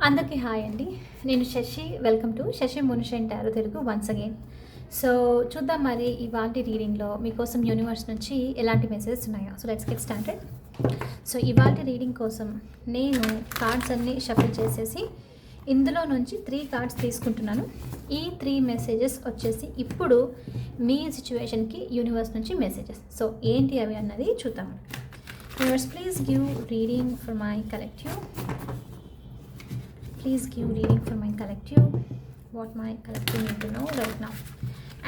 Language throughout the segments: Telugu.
అందరికీ హాయ్ అండి. నేను శశి. వెల్కమ్ టు శశి మునిషన్ tarot Telugu once again. So చూద్దాం మరి ఇవాల్టి రీడింగ్లో మీకోసం యూనివర్స్ నుంచి ఎలాంటి మెసేజెస్ ఉన్నాయో. So let's get started. So ఇవాల్టి రీడింగ్ కోసం నేను కార్డ్స్ అన్నీ షఫల్ చేసేసి ఇందులో నుంచి 3 కార్డ్స్ తీసుకుంటున్నాను. ఈ 3 మెసేజెస్ వచ్చేసి ఇప్పుడు మీ సిచ్యువేషన్కి యూనివర్స్ నుంచి మెసేజెస్. సో ఏంటి అవి అన్నది చూద్దాము. Universe please give reading for my collective. Please give reading for my collective. What my collective need to know right now.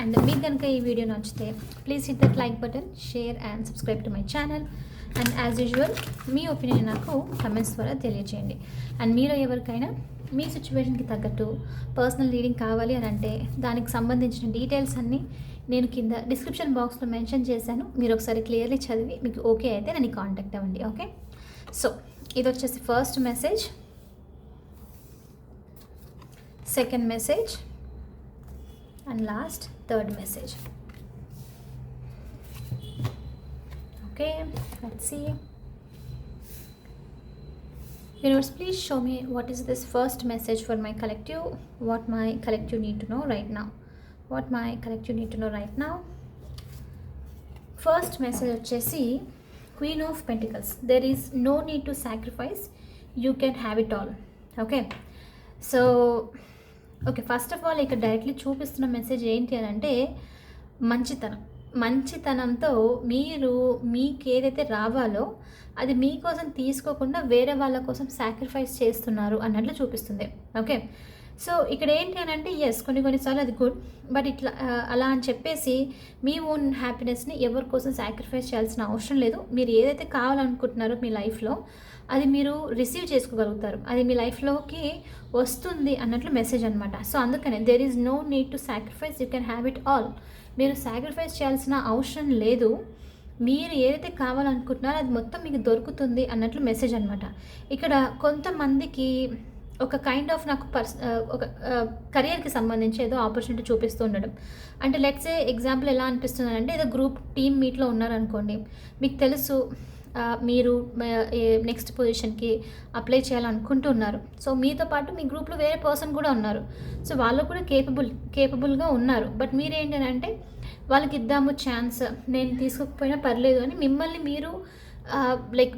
And మీకు కనుక ఈ వీడియో నచ్చితే please hit that like button, share and subscribe to my channel. And as usual me opinion నాకు కమెంట్స్ ద్వారా తెలియజేయండి. అండ్ మీరు ఎవరికైనా మీ సిచ్యువేషన్కి తగ్గట్టు పర్సనల్ రీడింగ్ కావాలి అని అంటే దానికి సంబంధించిన డీటెయిల్స్ అన్నీ నేను కింద డిస్క్రిప్షన్ బాక్స్లో మెన్షన్ చేశాను. మీరు ఒకసారి క్లియర్లీ చదివి మీకు ఓకే అయితే నన్ను కాంటాక్ట్ అవ్వండి. ఓకే, సో ఇది వచ్చేసి first message, second message and last third message. Okay, let's see. Universe, please show me what is this first message for my collective. What my collective need to know right now. What my collective need to know right now. First message వచ్చేసి Queen of Pentacles. There is no need to sacrifice. You can have it all. Okay, so okay, first of all ఇక్కడ డైరెక్ట్లీ చూపిస్తున్న మెసేజ్ ఏంటి అని అంటే మంచితనంతో మీరు మీకు ఏదైతే రావాలో అది మీకోసం తీసుకోకుండా వేరే వాళ్ళ కోసం సాక్రిఫైస్ చేస్తున్నారు అన్నట్లు చూపిస్తుంది. ఓకే, సో ఇక్కడ ఏంటి అని అంటే కొన్నిసార్లు అది గుడ్, బట్ ఇట్లా అలా అని చెప్పేసి మీ ఓన్ హ్యాపీనెస్ని ఎవరి కోసం సాక్రిఫైస్ చేయాల్సిన అవసరం లేదు. మీరు ఏదైతే కావాలనుకుంటున్నారో మీ లైఫ్లో అది మీరు రిసీవ్ చేసుకోగలుగుతారు, అది మీ లైఫ్లోకి వస్తుంది అన్నట్లు మెసేజ్ అనమాట. సో అందుకనే there is no need to sacrifice, you can have it all. మీరు సాక్రిఫైస్ చేయాల్సిన అవసరం లేదు. మీరు ఏదైతే కావాలనుకుంటున్నారో అది మొత్తం మీకు దొరుకుతుంది అన్నట్లు మెసేజ్ అనమాట. ఇక్కడ కొంతమందికి ఒక కైండ్ ఆఫ్ నాకు ఒక కెరియర్కి సంబంధించి ఏదో ఆపర్చునిటీ చూపిస్తూ ఉండడం. అంటే లెట్స్ ఏ ఎగ్జాంపుల్ ఎలా అనిపిస్తుందంటే ఏదో గ్రూప్ టీమ్ మీట్లో ఉన్నారనుకోండి, మీకు తెలుసు మీరు నెక్స్ట్ పొజిషన్కి అప్లై చేయాలనుకుంటున్నారు. సో మీతో పాటు మీ గ్రూప్లో వేరే పర్సన్ కూడా ఉన్నారు. సో వాళ్ళు కూడా కేపబుల్గా ఉన్నారు. బట్ మీరేంటంటే వాళ్ళకి ఇద్దాము ఛాన్స్, నేను తీసుకోకపోయినా పర్లేదు అని మిమ్మల్ని మీరు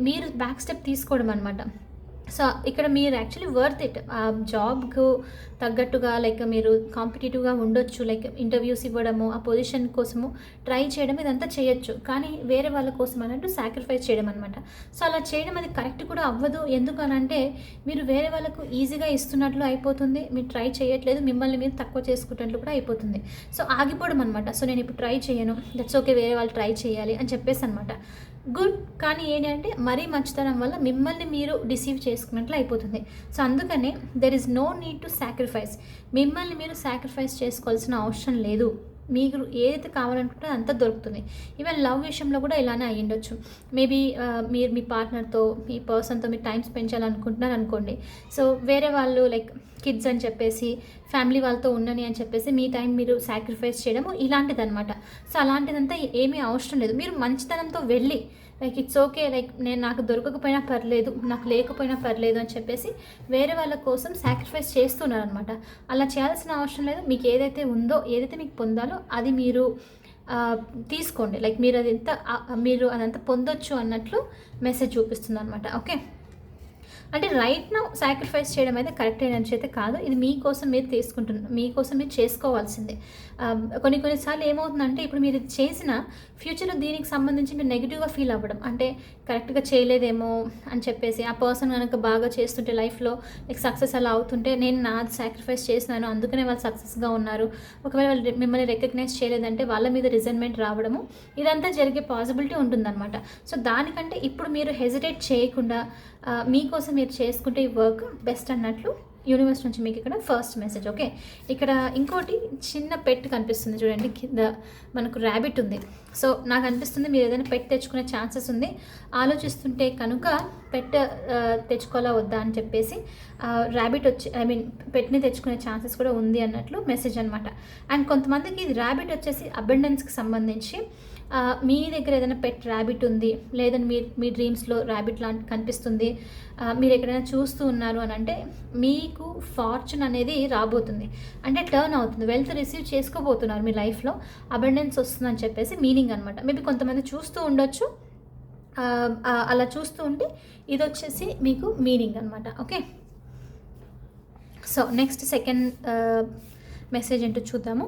మీరు బ్యాక్ స్టెప్ తీసుకోవడం అనమాట. సో ఇక్కడ మీరు యాక్చువల్లీ వర్త్ ఇట్. ఆ జాబ్కు తగ్గట్టుగా మీరు కాంపిటేటివ్గా ఉండొచ్చు, ఇంటర్వ్యూస్ ఇవ్వడము, ఆ పొజిషన్ కోసము ట్రై చేయడం, ఇదంతా చేయొచ్చు. కానీ వేరే వాళ్ళ కోసం అన్నట్టు సాక్రిఫైస్ చేయడం అనమాట. సో అలా చేయడం అది కరెక్ట్ కూడా అవ్వదు. ఎందుకు అనంటే మీరు వేరే వాళ్ళకు ఈజీగా ఇస్తున్నట్లు అయిపోతుంది, మీరు ట్రై చేయట్లేదు, మిమ్మల్ని మీరు తక్కువ చేసుకున్నట్లు కూడా అయిపోతుంది. సో ఆగిపోవడం అనమాట. సో నేను ఇప్పుడు ట్రై చేయను, దట్స్ ఓకే, వేరే వాళ్ళు ట్రై చేయాలి అని చెప్పేసి అనమాట. గుడ్, కానీ ఏంటంటే మరీ మంచితనం వల్ల మిమ్మల్ని మీరు డిసీవ్ చేసుకున్నట్లు అయిపోతుంది. సో అందుకనే there is no need to sacrifice. మిమ్మల్ని మీరు సాక్రిఫైస్ చేసుకోవాల్సిన అవసరం లేదు. మీకు ఏదైతే కావాలనుకుంటే అంతా దొరుకుతుంది. ఈవెన్ లవ్ విషయంలో కూడా ఇలానే అయ్యిండొచ్చు. మేబీ మీరు మీ పార్ట్నర్తో, మీ పర్సన్తో మీరు టైం స్పెండ్ చేయాలనుకుంటున్నారు అనుకోండి. సో వేరే వాళ్ళు కిడ్స్ అని చెప్పేసి ఫ్యామిలీ వాళ్ళతో ఉండని అని చెప్పేసి మీ టైం మీరు సాక్రిఫైస్ చేయడము ఇలాంటిది అనమాట. సో అలాంటిదంతా ఏమీ అవసరం లేదు. మీరు మంచితనంతో వెళ్ళి ఇట్స్ ఓకే, నాకు దొరకకపోయినా పర్లేదు, నాకు లేకపోయినా పర్లేదు అని చెప్పేసి వేరే వాళ్ళ కోసం సాక్రిఫైస్ చేస్తున్నారనమాట. అలా చేయాల్సిన అవసరం లేదు. మీకు ఏదైతే ఉందో, ఏదైతే మీకు పొందాలో అది మీరు తీసుకోండి. మీరు అదంతా పొందొచ్చు అన్నట్లు మెసేజ్ చూపిస్తుంది అనమాట. ఓకే, అంటే రైట్ నౌ సాక్రిఫైస్ చేయడం అయితే కరెక్ట్ అయిన అయితే కాదు. ఇది మీకోసం మీరు తీసుకుంటున్నారు, మీకోసం మీరు చేసుకోవాల్సిందే. కొన్నిసార్లు ఏమవుతుందంటే ఇప్పుడు మీరు చేసిన ఫ్యూచర్లో దీనికి సంబంధించి మీరు నెగిటివ్గా ఫీల్ అవ్వడం, అంటే కరెక్ట్గా చేయలేదేమో అని చెప్పేసి ఆ పర్సన్ కనుక బాగా చేస్తుంటే లైఫ్లో సక్సెస్ అలా అవుతుంటే నేను నా సాక్రిఫైస్ చేసినాను అందుకనే వాళ్ళు సక్సెస్గా ఉన్నారు, ఒకవేళ వాళ్ళు మిమ్మల్ని రికగ్నైజ్ చేయలేదంటే వాళ్ళ మీద రిజైన్మెంట్ రావడము, ఇదంతా జరిగే పాసిబిలిటీ ఉంటుందన్నమాట. సో దానికంటే ఇప్పుడు మీరు హెజిటేట్ చేయకుండా మీకోసం మీరు చేసుకుంటే ఈ వర్క్ బెస్ట్ అన్నట్లు యూనివర్స్ నుంచి మీకు ఇక్కడ ఫస్ట్ మెసేజ్. ఓకే, ఇక్కడ ఇంకోటి చిన్న పెట్ కనిపిస్తుంది చూడండి, కింద మనకు ర్యాబిట్ ఉంది. సో నాకు అనిపిస్తుంది మీరు ఏదైనా పెట్ తెచ్చుకునే ఛాన్సెస్ ఉంది. ఆలోచిస్తుంటే కనుక పెట్ తెచ్చుకోవాలా వద్దా అని చెప్పేసి ర్యాబిట్ పెట్ని తెచ్చుకునే ఛాన్సెస్ కూడా ఉంది అన్నట్లు మెసేజ్ అనమాట. అండ్ కొంతమందికి ఇది ర్యాబిట్ వచ్చేసి అబండెన్స్కి సంబంధించి మీ దగ్గర ఏదైనా పెట్ ర్యాబిట్ ఉంది, లేదని మీ డ్రీమ్స్లో ర్యాబిట్ లాంటి కనిపిస్తుంది, మీరు ఎక్కడైనా చూస్తూ ఉన్నారు అని అంటే మీకు ఫార్చ్యూన్ అనేది రాబోతుంది, అంటే టర్న్ అవుతుంది, వెల్త్ రిసీవ్ చేసుకోబోతున్నారు మీ లైఫ్లో, అబండెన్స్ వస్తుందని చెప్పేసి మీనింగ్ అనమాట. మేబీ కొంతమంది చూస్తూ ఉండొచ్చు, అలా చూస్తూ ఉంటే ఇది వచ్చేసి మీకు మీనింగ్ అనమాట. Okay, so next second message ఏంటో చూద్దాము.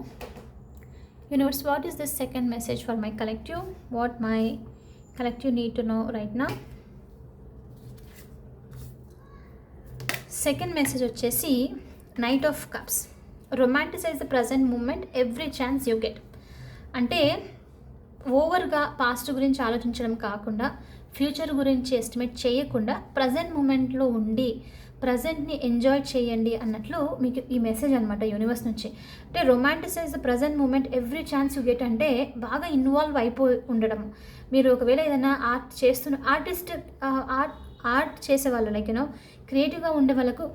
Universe, what is this second message for my collective? What my collective need to know right now? Second message వచ్చేసి knight of cups. Romanticise the present moment every chance you get. అంటే ఓవర్గా పాస్ట్ గురించి ఆలోచించడం కాకుండా, ఫ్యూచర్ గురించి ఎస్టిమేట్ చేయకుండా ప్రజెంట్ మూమెంట్లో ఉండి ప్రజెంట్ని ఎంజాయ్ చేయండి అన్నట్లు మీకు ఈ మెసేజ్ అనమాట యూనివర్స్ నుంచి. అంటే romanticize the present moment every chance you get అంటే బాగా ఇన్వాల్వ్ అయిపోయి ఉండడం. మీరు ఒకవేళ ఏదైనా ఆర్ట్ చేసేవాళ్ళు, లైక్ యూనో క్రియేటివ్గా ఉండే వాళ్ళకు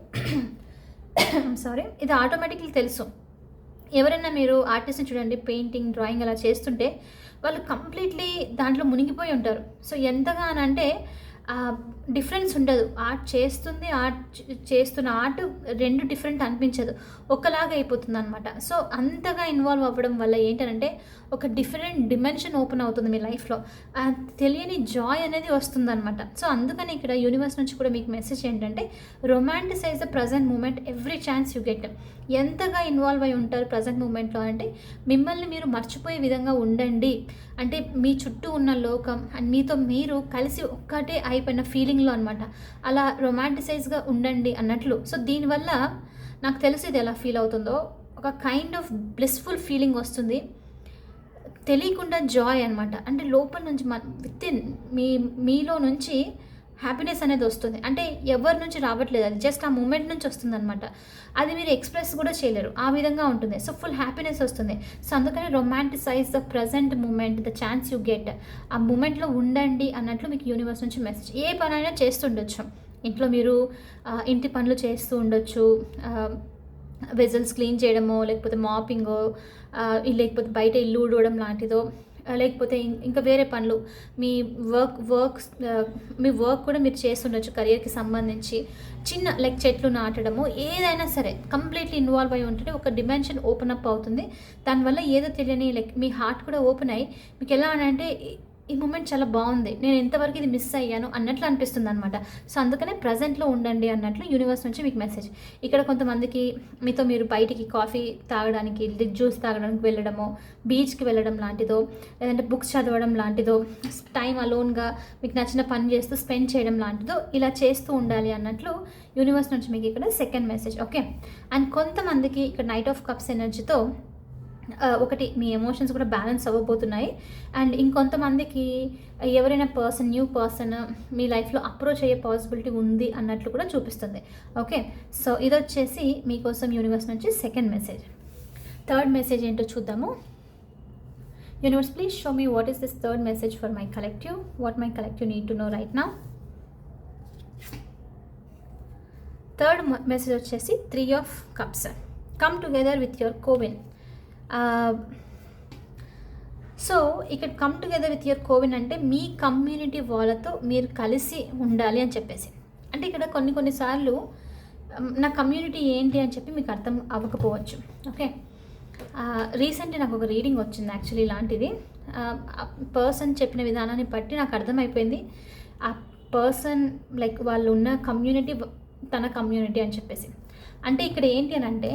సారీ, ఇది ఆటోమేటిక్లీ తెలుసు. ఎవరైనా మీరు ఆర్టిస్ట్ని చూడండి, పెయింటింగ్, డ్రాయింగ్ అలా చేస్తుంటే వాళ్ళు కంప్లీట్లీ దాంట్లో మునిగిపోయి ఉంటారు. సో ఎంతగా అని అంటే డిఫరెన్స్ ఉండదు. చేస్తున్న ఆర్ట్ రెండు డిఫరెంట్ అనిపించదు, ఒకలాగా అయిపోతుంది అనమాట. సో అంతగా ఇన్వాల్వ్ అవ్వడం వల్ల ఏంటంటే ఒక డిఫరెంట్ డిమెన్షన్ ఓపెన్ అవుతుంది మీ లైఫ్లో, తెలియని జాయ్ అనేది వస్తుంది అనమాట. సో అందుకని ఇక్కడ యూనివర్స్ నుంచి కూడా మీకు మెసేజ్ ఏంటంటే romanticize the present moment every chance you get. ఎంతగా ఇన్వాల్వ్ అయి ఉంటారు ప్రజెంట్ మూమెంట్లో అంటే మిమ్మల్ని మీరు మర్చిపోయే విధంగా ఉండండి. అంటే మీ చుట్టూ ఉన్న లోకం అండ్ మీతో మీరు కలిసి ఒక్కటే అయిపోయిన ఫీలింగ్లో అనమాట. అలా రొమాంటిసైజ్గా ఉండండి అన్నట్లు. సో దీనివల్ల నాకు తెలిసి ఇది ఎలా ఫీల్ అవుతుందో, ఒక కైండ్ ఆఫ్ బ్లిస్ఫుల్ ఫీలింగ్ వస్తుంది, తెలియకుండా జాయ్ అనమాట. అంటే లోపల నుంచి వితిన్ మీలో నుంచి హ్యాపీనెస్ అనేది వస్తుంది. అంటే ఎవరి నుంచి రావట్లేదు, అది జస్ట్ ఆ మూమెంట్ నుంచి వస్తుంది అనమాట. అది మీరు ఎక్స్ప్రెస్ కూడా చేయలేరు, ఆ విధంగా ఉంటుంది. సో ఫుల్ హ్యాపీనెస్ వస్తుంది. సో అందుకని romanticize the present moment, the chance you get. ఆ మూమెంట్లో ఉండండి అన్నట్లు మీకు యూనివర్స్ నుంచి మెసేజ్. ఏ పనైనా చేస్తుండొచ్చు, ఇంట్లో మీరు ఇంటి పనులు చేస్తూ ఉండొచ్చు, వెజల్స్ క్లీన్ చేయడమో, లేకపోతే మాపింగో, లేకపోతే బయట ఇల్లు ఊడవడం లాంటిదో, లేకపోతే ఇంకా వేరే పనులు, మీ వర్క్ కూడా మీరు చేస్తుండొచ్చు, కెరియర్కి సంబంధించి చిన్న లైక్ చెట్లు నాటడము, ఏదైనా సరే కంప్లీట్లీ ఇన్వాల్వ్ అయి ఉంటే ఒక డిమెన్షన్ ఓపెన్ అప్ అవుతుంది. దానివల్ల ఏదో తెలియని లైక్ మీ హార్ట్ కూడా ఓపెన్ అయ్యి మీకు ఎలా అంటే ఈ మూమెంట్ చాలా బాగుంది, నేను ఎంతవరకు ఇది మిస్ అయ్యాను అన్నట్లు అనిపిస్తుంది అనమాట. సో అందుకనే ప్రజెంట్లో ఉండండి అన్నట్లు యూనివర్స్ నుంచి మీకు మెసేజ్. ఇక్కడ కొంతమందికి మీతో మీరు బయటికి కాఫీ తాగడానికి, జ్యూస్ తాగడానికి వెళ్ళడమో, బీచ్కి వెళ్ళడం లాంటిదో, లేదంటే బుక్స్ చదవడం లాంటిదో, టైం అలోన్గా మీకు నచ్చిన పని చేస్తూ స్పెండ్ చేయడం లాంటిదో ఇలా చేస్తూ ఉండాలి అన్నట్లు యూనివర్స్ నుంచి మీకు ఇక్కడ సెకండ్ మెసేజ్. ఓకే, అండ్ కొంతమందికి ఇక్కడ నైట్ ఆఫ్ కప్స్ ఎనర్జీతో ఒకటి మీ ఎమోషన్స్ కూడా బ్యాలెన్స్ అవ్వబోతున్నాయి. అండ్ ఇంకొంతమందికి ఎవరైనా న్యూ పర్సన్ మీ లైఫ్లో అప్రోచ్ అయ్యే పాసిబిలిటీ ఉంది అన్నట్లు కూడా చూపిస్తుంది. ఓకే, సో ఇది వచ్చేసి మీకోసం యూనివర్స్ నుంచి సెకండ్ మెసేజ్. థర్డ్ మెసేజ్ ఏంటో చూద్దాము. Universe, please show me what is this third message for my collective. What my collective need to know right now. Third message వచ్చేసి 3 of Cups. Come together with your coven. So ఇక్కడ come together with your coven అంటే మీ కమ్యూనిటీ వాళ్ళతో మీరు కలిసి ఉండాలి అని చెప్పేసి. అంటే ఇక్కడ కొన్నిసార్లు నా కమ్యూనిటీ ఏంటి అని చెప్పి మీకు అర్థం అవ్వకపోవచ్చు. ఓకే, రీసెంట్లీ నాకు ఒక రీడింగ్ వచ్చింది యాక్చువల్లీ ఇలాంటిది. పర్సన్ చెప్పిన విధానాన్ని బట్టి నాకు అర్థమైపోయింది ఆ పర్సన్ లైక్ వాళ్ళు ఉన్న కమ్యూనిటీ తన కమ్యూనిటీ అని చెప్పేసి. అంటే ఇక్కడ ఏంటి అని అంటే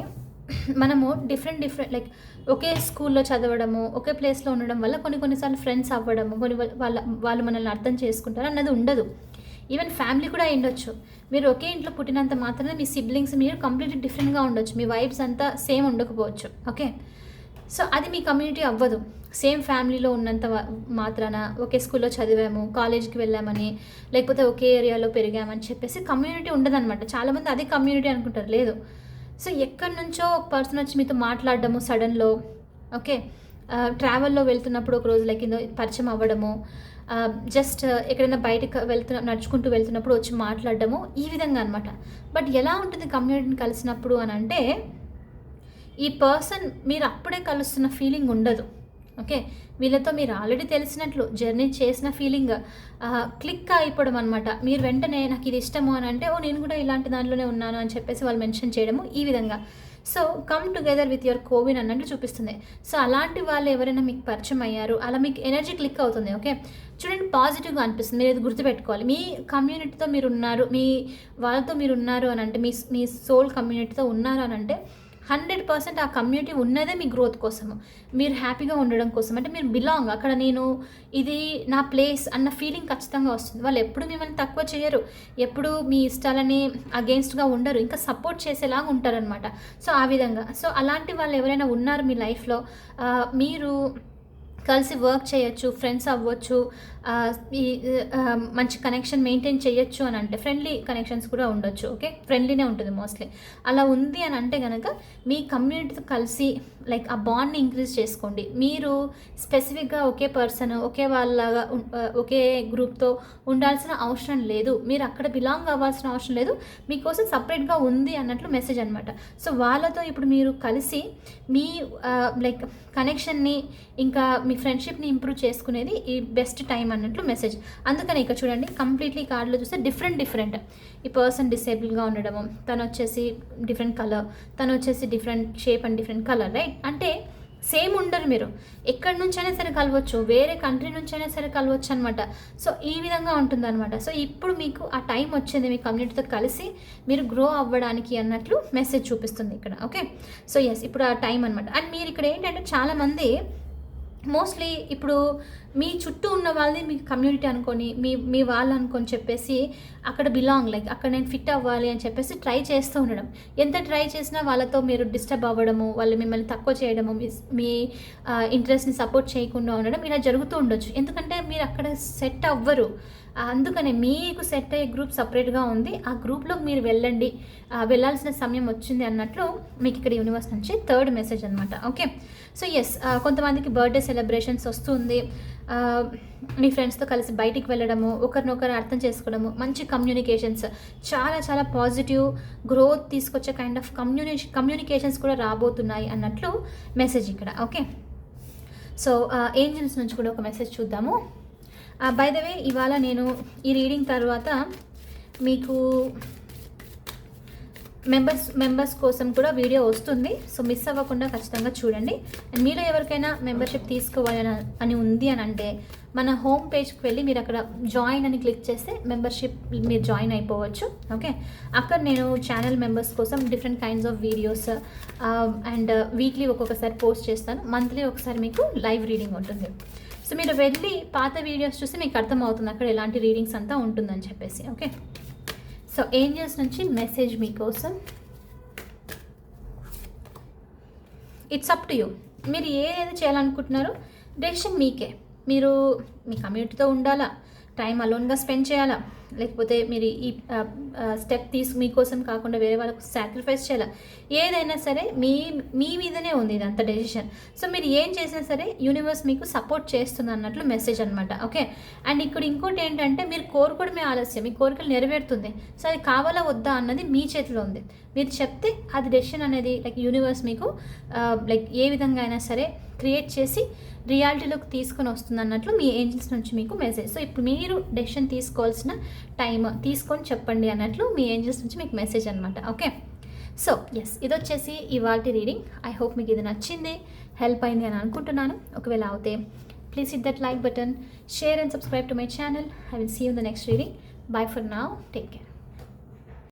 మనము డిఫరెంట్ లైక్ ఒకే స్కూల్లో చదవడము, ఒకే ప్లేస్లో ఉండడం వల్ల కొన్నిసార్లు ఫ్రెండ్స్ అవ్వడము, వాళ్ళు మనల్ని అర్థం చేసుకుంటారు అన్నది ఉండదు. ఈవెన్ ఫ్యామిలీ కూడా ఉండొచ్చు. మీరు ఒకే ఇంట్లో పుట్టినంత మాత్రమే మీ సిబ్లింగ్స్ మీరు కంప్లీట్లీ డిఫరెంట్గా ఉండొచ్చు, మీ వైబ్స్ అంతా సేమ్ ఉండకపోవచ్చు. ఓకే, సో అది మీ కమ్యూనిటీ అవ్వదు. సేమ్ ఫ్యామిలీలో ఉన్నంత మాత్రాన ఒకే స్కూల్లో చదివాము, కాలేజ్కి వెళ్ళామని, లేకపోతే ఒకే ఏరియాలో పెరిగామని చెప్పేసి కమ్యూనిటీ ఉండదన్నమాట. చాలామంది అది కమ్యూనిటీ అనుకుంటారు, లేదు. సో ఎక్కడి నుంచో ఒక పర్సన్ వచ్చి మీతో మాట్లాడడము సడన్లో, ఓకే, ట్రావెల్లో వెళ్తున్నప్పుడు ఒక రోజు లైక్ పరిచయం అవ్వడము, జస్ట్ ఎక్కడైనా బయటకు నడుచుకుంటూ వెళ్తున్నప్పుడు వచ్చి మాట్లాడడము, ఈ విధంగా అనమాట. బట్ ఎలా ఉంటుంది కమ్యూనిటీని కలిసినప్పుడు అని అంటే ఈ పర్సన్ మీరు అప్పుడే కలుస్తున్న ఫీలింగ్ ఉండదు. ఓకే, వీళ్ళతో మీరు ఆల్రెడీ తెలిసినట్లు జర్నీ చేసిన ఫీలింగ్ క్లిక్ అయిపోవడం అనమాట. మీరు వెంటనే నాకు ఇది ఇష్టము అని అంటే, ఓ నేను కూడా ఇలాంటి దాంట్లోనే ఉన్నాను అని చెప్పేసి వాళ్ళు మెన్షన్ చేయడము ఈ విధంగా. So come together with your CoWIN అన్నట్లు చూపిస్తుంది. సో అలాంటి వాళ్ళు ఎవరైనా మీకు పరిచయం అయ్యారు, అలా మీకు ఎనర్జీ క్లిక్ అవుతుంది. ఓకే, చూడండి పాజిటివ్గా అనిపిస్తుంది. మీరు ఇది గుర్తుపెట్టుకోవాలి. మీ కమ్యూనిటీతో మీరు ఉన్నారు, మీ వాళ్ళతో మీరు ఉన్నారు అని అంటే, మీ సోల్ కమ్యూనిటీతో ఉన్నారు అని అంటే 100% ఆ కమ్యూనిటీ ఉన్నదే మీ గ్రోత్ కోసము, మీరు హ్యాపీగా ఉండడం కోసం. అంటే మీరు బిలాంగ్, అక్కడ నేను ఇది నా ప్లేస్ అన్న ఫీలింగ్ ఖచ్చితంగా వస్తుంది. వాళ్ళు ఎప్పుడు మిమ్మల్ని తక్కువ చేయరు, ఎప్పుడు మీ ఇష్టాలని అగెయిన్స్ట్గా ఉండరు, ఇంకా సపోర్ట్ చేసేలాగా ఉంటారనమాట. సో ఆ విధంగా, సో అలాంటి వాళ్ళు ఎవరైనా ఉన్నారు మీ లైఫ్లో, మీరు కలిసి వర్క్ చేయొచ్చు, ఫ్రెండ్స్ అవ్వచ్చు, ఈ మంచి కనెక్షన్ మెయింటైన్ చేయొచ్చు అని అంటే, ఫ్రెండ్లీ కనెక్షన్స్ కూడా ఉండొచ్చు. ఓకే, ఫ్రెండ్లీనే ఉంటుంది మోస్ట్లీ. అలా ఉంది అని అంటే కనుక మీ కమ్యూనిటీతో కలిసి లైక్ ఆ బాండ్ని ఇంక్రీజ్ చేసుకోండి. మీరు స్పెసిఫిక్గా ఒకే పర్సన్, ఒకే వాళ్ళలాగా ఒకే గ్రూప్తో ఉండాల్సిన అవసరం లేదు, మీరు అక్కడ బిలాంగ్ అవ్వాల్సిన అవసరం లేదు, మీకోసం సపరేట్గా ఉంది అన్నట్లు మెసేజ్ అనమాట. సో వాళ్ళతో ఇప్పుడు మీరు కలిసి మీ లైక్ కనెక్షన్ని ఇంకా మీ ఫ్రెండ్షిప్ని ఇంప్రూవ్ చేసుకునేది ఈ బెస్ట్ టైం అన్నట్లు మెసేజ్. అందుకని ఇక్కడ చూడండి, కంప్లీట్లీ కార్డులో చూస్తే డిఫరెంట్ ఈ పర్సన్ డిసేబుల్గా ఉండడము, తను వచ్చేసి డిఫరెంట్ కలర్, తను వచ్చేసి different shape and different colour, right? అంటే సేమ్ ఉండరు, మీరు ఎక్కడి నుంచైనా సరే కలవచ్చు, వేరే కంట్రీ నుంచైనా సరే కలవచ్చు అనమాట. సో ఈ విధంగా ఉంటుందన్నమాట. సో ఇప్పుడు మీకు ఆ టైం వచ్చింది మీ కమ్యూనిటీతో కలిసి మీరు గ్రో అవ్వడానికి అన్నట్లు మెసేజ్ చూపిస్తుంది ఇక్కడ. ఓకే, సో ఎస్, ఇప్పుడు ఆ టైం అనమాట. అండ్ మీరు ఇక్కడ ఏంటంటే చాలామంది మోస్ట్లీ ఇప్పుడు మీ చుట్టూ ఉన్న వాళ్ళని మీ కమ్యూనిటీ అనుకొని, మీ వాళ్ళు అనుకొని చెప్పేసి అక్కడ బిలాంగ్, లైక్ అక్కడ నేను ఫిట్ అవ్వాలి అని చెప్పేసి ట్రై చేస్తూ ఉండడం. ఎంత ట్రై చేసినా వాళ్ళతో మీరు డిస్టర్బ్ అవ్వడము, వాళ్ళు మిమ్మల్ని తక్కువ చేయడము, మీ ఇంట్రెస్ట్ని సపోర్ట్ చేయకుండా ఉండడం, ఇలా జరుగుతూ ఉండొచ్చు. ఎందుకంటే మీరు అక్కడ సెట్ అవ్వరు. అందుకనే మీకు సెట్ అయ్యే గ్రూప్ సపరేట్గా ఉంది, ఆ గ్రూప్లోకి మీరు వెళ్ళండి, వెళ్ళాల్సిన సమయం వచ్చింది అన్నట్లు మీకు ఇక్కడ యూనివర్స్ నుంచి థర్డ్ మెసేజ్ అనమాట. ఓకే, సో ఎస్, కొంతమందికి బర్త్డే సెలబ్రేషన్స్ వస్తుంది, మీ ఫ్రెండ్స్తో కలిసి బయటికి వెళ్ళడము, ఒకరినొకరు అర్థం చేసుకోవడము, మంచి కమ్యూనికేషన్స్, చాలా చాలా పాజిటివ్ గ్రోత్ తీసుకొచ్చే కైండ్ ఆఫ్ కమ్యూనికేషన్స్ కూడా రాబోతున్నాయి అన్నట్లు మెసేజ్ ఇక్కడ. ఓకే, సో ఏంజల్స్ నుంచి కూడా ఒక మెసేజ్ చూద్దాము. బై ద వే, ఇవాళ నేను ఈ రీడింగ్ తర్వాత మీకు మెంబర్స్ కోసం కూడా వీడియో వస్తుంది. సో మిస్ అవ్వకుండా ఖచ్చితంగా చూడండి. అండ్ మీలో ఎవరికైనా మెంబర్షిప్ తీసుకోవాలని అని ఉంది అని అంటే మన హోమ్ పేజ్కి వెళ్ళి మీరు అక్కడ జాయిన్ అని క్లిక్ చేస్తే మెంబర్షిప్ మీరు జాయిన్ అయిపోవచ్చు. ఓకే, అక్కడ నేను ఛానల్ మెంబర్స్ కోసం different kinds of videos and weekly ఒక్కొక్కసారి పోస్ట్ చేస్తాను, మంత్లీ ఒకసారి మీకు లైవ్ రీడింగ్ ఉంటుంది. సో మీరు వెళ్ళి పాత వీడియోస్ చూస్తే మీకు అర్థమవుతుంది అక్కడ ఎలాంటి రీడింగ్స్ అంతా ఉంటుందని చెప్పేసి. ఓకే, సో ఏంజల్స్ నుంచి మెసేజ్ మీకోసం. ఇట్స్ అప్ టు యూ, మీరు ఏదైతే చేయాలనుకుంటున్నారో డెసిషన్ మీకే. మీరు మీ కమ్యూనిటీతో ఉండాలా, టైం అలోన్గా స్పెండ్ చేయాలా, లేకపోతే మీరు ఈ స్టెప్ మీకోసం కాకుండా వేరే వాళ్ళకు సాక్రిఫైస్ చేయాలా, ఏదైనా సరే మీ మీదనే ఉంది ఇదంతా డెసిషన్. సో మీరు ఏం చేసినా సరే యూనివర్స్ మీకు సపోర్ట్ చేస్తుంది అన్నట్లు మెసేజ్ అనమాట. ఓకే, అండ్ ఇక్కడ ఇంకోటి ఏంటంటే మీరు కోరుకోవడమే ఆలస్యం, మీ కోరికలు నెరవేరుతుంది. సో అది కావాలా వద్దా అన్నది మీ చేతిలో ఉంది. మీరు చెప్తే అది డెసిషన్ అనేది లైక్ యూనివర్స్ మీకు లైక్ ఏ విధంగా అయినా సరే క్రియేట్ చేసి రియాలిటీలోకి తీసుకొని వస్తుంది అన్నట్లు మీ ఏంజల్స్ నుంచి మీకు మెసేజ్. సో ఇప్పుడు మీరు డెసిషన్ తీసుకోవాల్సిన టైం తీసుకొని చెప్పండి అన్నట్లు మీ ఏంజల్స్ నుంచి మీకు మెసేజ్ అనమాట. ఓకే, సో ఎస్, ఇది వచ్చేసి ఇవాల్టి రీడింగ్. ఐ హోప్ మీకు ఇది నచ్చింది, హెల్ప్ అయింది అని అనుకుంటున్నాను. ఒకవేళ అవుతే please hit that like button, share and subscribe to my channel. I will see you in the next reading. Bye for now, take care.